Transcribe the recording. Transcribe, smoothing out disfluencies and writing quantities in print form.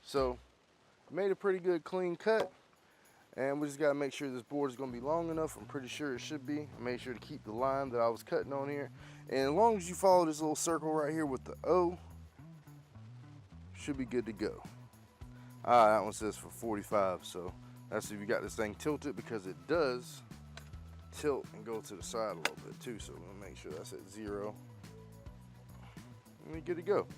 So I made a pretty good clean cut, and we just gotta make sure this board is gonna be long enough. I'm pretty sure it should be. I made sure to keep the line that I was cutting on here. And as long as you follow this little circle right here with the O, should be good to go. That one says for 45, so that's if you got this thing tilted, because it does tilt and go to the side a little bit too. So we'll make sure that's at 0. And we're good to go.